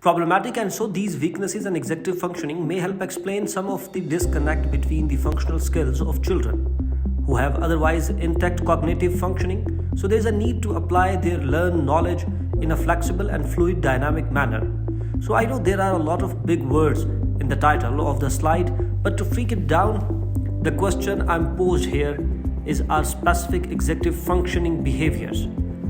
problematic, and so these weaknesses in executive functioning may help explain some of the disconnect between the functional skills of children who have otherwise intact cognitive functioning. So there's a need to apply their learned knowledge in a flexible and fluid dynamic manner. So I know there are a lot of big words in the title of the slide, but to freak it down, the question I'm posed here is, are specific executive functioning behaviors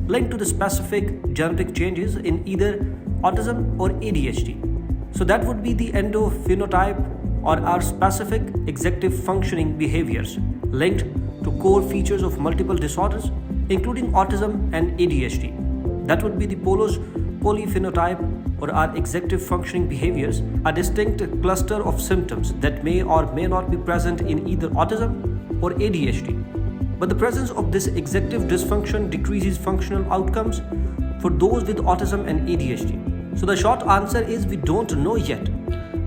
linked to the specific genetic changes in either autism or ADHD? So that would be the endophenotype, or are specific executive functioning behaviors linked to core features of multiple disorders, including autism and ADHD. That would be the polyphenotype, or are executive functioning behaviors a distinct cluster of symptoms that may or may not be present in either autism or ADHD. But the presence of this executive dysfunction decreases functional outcomes for those with autism and ADHD. So the short answer is we don't know yet.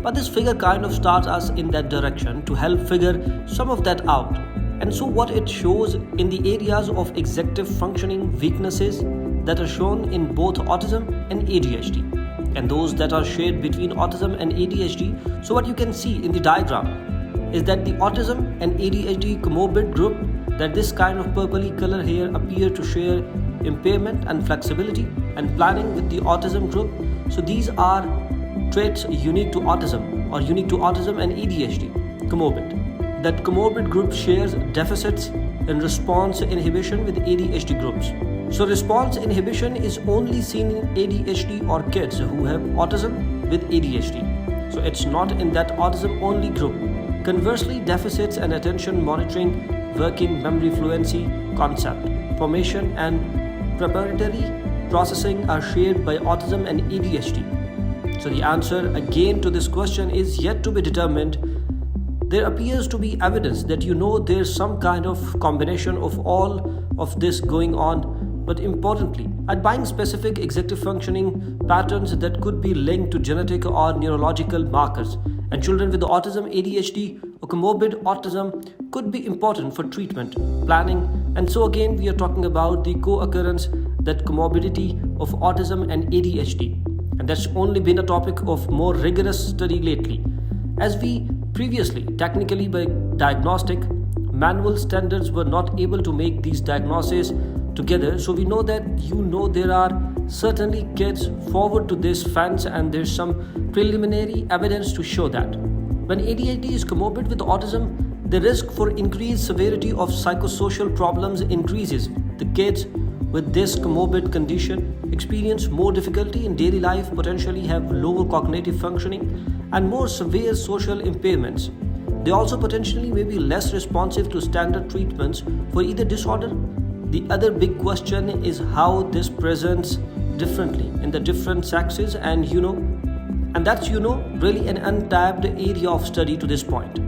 But this figure kind of starts us in that direction to help figure some of that out. And so what it shows in the areas of executive functioning weaknesses that are shown in both autism and ADHD, and those that are shared between autism and ADHD. So what you can see in the diagram is that the autism and ADHD comorbid group, that this kind of purpley color here, appear to share impairment and flexibility and planning with the autism group. So these are traits unique to autism, or unique to autism and ADHD comorbid. That comorbid group shares deficits in response inhibition with ADHD groups. So response inhibition is only seen in ADHD or kids who have autism with ADHD. So it's not in that autism only group. Conversely, deficits and attention monitoring, working memory fluency, concept formation and preparatory processing are shared by autism and ADHD. So the answer again to this question is yet to be determined. There appears to be evidence that there's some kind of combination of all of this going on, but importantly, identifying specific executive functioning patterns that could be linked to genetic or neurological markers. And children with autism, ADHD, or comorbid autism could be important for treatment, planning. And so again, we are talking about the co-occurrence, that comorbidity of autism and ADHD. And that's only been a topic of more rigorous study lately. As we previously, technically by diagnostic, manual standards were not able to make these diagnoses together. So we know that there are certainly kids forward to this fence, and there's some preliminary evidence to show that. When ADHD is comorbid with autism, the risk for increased severity of psychosocial problems increases. The kids with this comorbid condition experience more difficulty in daily life, potentially have lower cognitive functioning and more severe social impairments. They also potentially may be less responsive to standard treatments for either disorder. The other big question is how this presents differently in the different sexes, and that's really an untapped area of study to this point.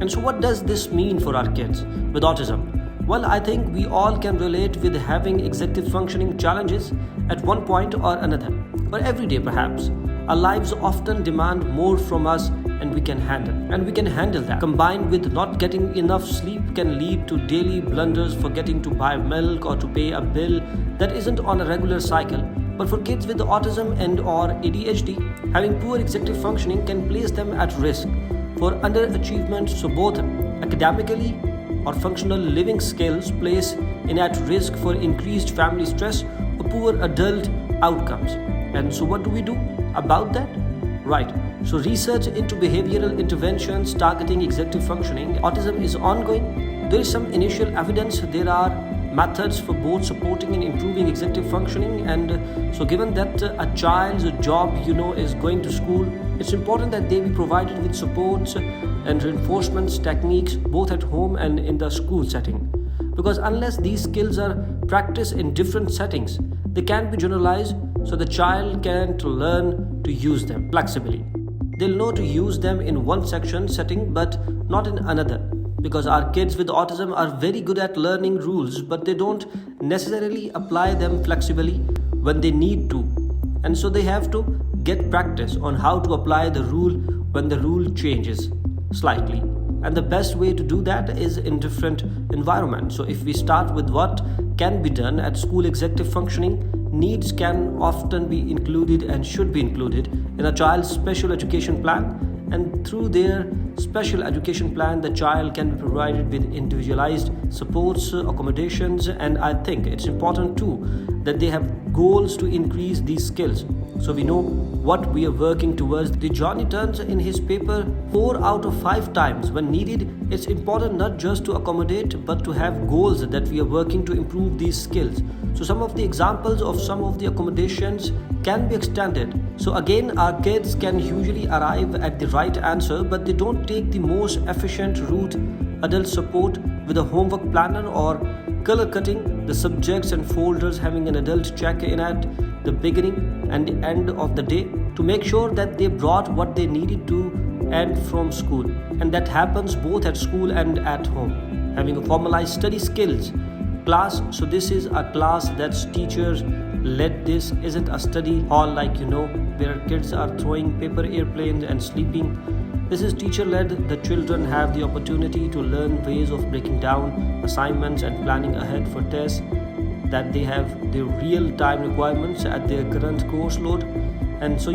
And so what does this mean for our kids with autism? Well, I think we all can relate with having executive functioning challenges at one point or another, or every day perhaps. Our lives often demand more from us and we can handle that. Combined with not getting enough sleep can lead to daily blunders, forgetting to buy milk or to pay a bill that isn't on a regular cycle. But for kids with autism and or ADHD, having poor executive functioning can place them at risk for underachievement. So both academically or functional living skills place in at risk for increased family stress or poor adult outcomes. And so what do we do about that? Right. So research into behavioral interventions targeting executive functioning autism is ongoing. There is some initial evidence. There are methods for both supporting and improving executive functioning. And so given that a child's job, is going to school, it's important that they be provided with supports and reinforcements techniques both at home and in the school setting. Because unless these skills are practiced in different settings, they can't be generalized, so the child can't learn to use them flexibly. They'll know to use them in one setting but not in another. Because our kids with autism are very good at learning rules, but they don't necessarily apply them flexibly when they need to. And so they have to get practice on how to apply the rule when the rule changes slightly. And the best way to do that is in different environments. So if we start with what can be done at school, executive functioning needs can often be included and should be included in a child's special education plan, and through their special education plan the child can be provided with individualized supports, accommodations, and I think it's important too that they have goals to increase these skills, so we know what we are working towards. The Johnny turns in his paper 4 out of 5 times when needed. It's important not just to accommodate but to have goals that we are working to improve these skills. So some of the examples of some of the accommodations can be extended. So again, our kids can usually arrive at the right answer, but they don't take the most efficient route: adult support with a homework planner, or color cutting the subjects and folders, having an adult check in at the beginning and the end of the day to make sure that they brought what they needed to and from school. And that happens both at school and at home. Having a formalized study skills class. So this is a class that's teachers led. This isn't a study hall like where kids are throwing paper airplanes and sleeping. This is teacher led. The children have the opportunity to learn ways of breaking down assignments and planning ahead for tests, that they have the real time requirements at their current course load. And so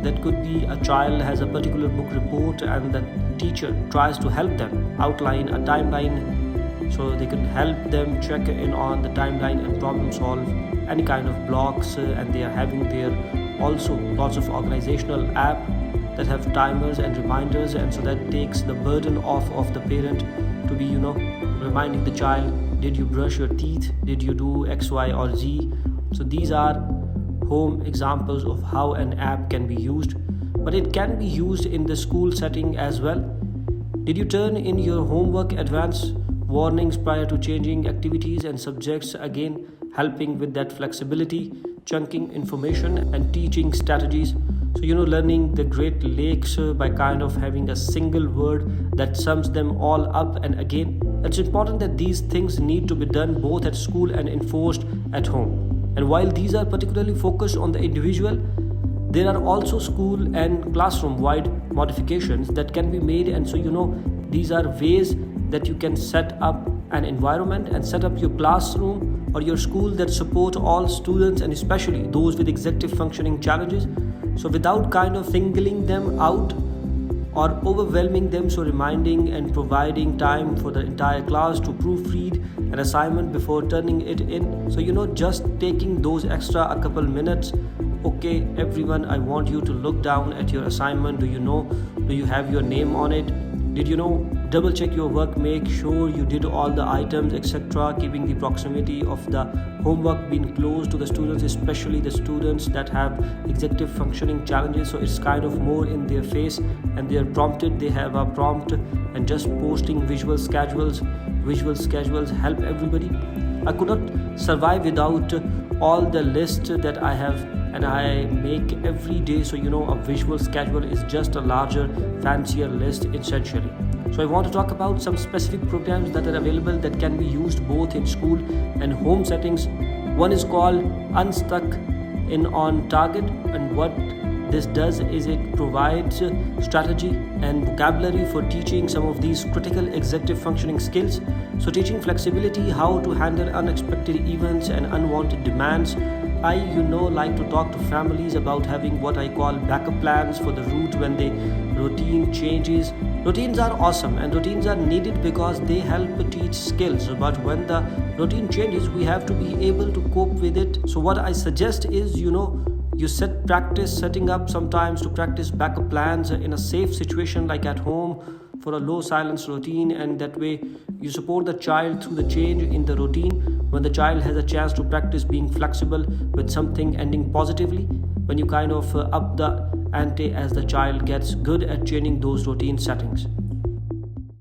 that could be a child has a particular book report and the teacher tries to help them outline a timeline, so they can help them check in on the timeline and problem solve any kind of blocks. And they are having their also lots of organizational app that have timers and reminders, and so that takes the burden off of the parent to be reminding the child, did you brush your teeth, did you do X, Y or Z. So these are home examples of how an app can be used, but it can be used in the school setting as well. Did you turn in your homework advance warnings prior to changing activities and subjects, again helping with that flexibility, chunking information and teaching strategies. So learning the Great Lakes by kind of having a single word that sums them all up. And again, it's important that these things need to be done both at school and enforced at home. And while these are particularly focused on the individual, there are also school and classroom wide modifications that can be made. And so these are ways that you can set up an environment and set up your classroom or your school that support all students, and especially those with executive functioning challenges. So without kind of singling them out or overwhelming them, so reminding and providing time for the entire class to proofread an assignment before turning it in. So just taking those extra a couple minutes. Okay, everyone, I want you to look down at your assignment. Do you have your name on it? Did double check your work, make sure you did all the items, etc. Keeping the proximity of the homework being close to the students, especially the students that have executive functioning challenges. So it's kind of more in their face and they are prompted. They have a prompt, and just posting visual schedules help everybody. I could not survive without all the list that I have and I make every day. So a visual schedule is just a larger, fancier list essentially. So I want to talk about some specific programs that are available that can be used both in school and home settings. One is called Unstuck in On Target, and what this does is it provides strategy and vocabulary for teaching some of these critical executive functioning skills. So teaching flexibility, how to handle unexpected events and unwanted demands. I like to talk to families about having what I call backup plans for the route when the routine changes. Routines are awesome and routines are needed because they help teach skills, but when the routine changes, we have to be able to cope with it. So what I suggest is you setting up sometimes to practice backup plans in a safe situation like at home for a low silence routine, and that way you support the child through the change in the routine when the child has a chance to practice being flexible with something ending positively, when you kind of up the ante as the child gets good at changing those routine settings.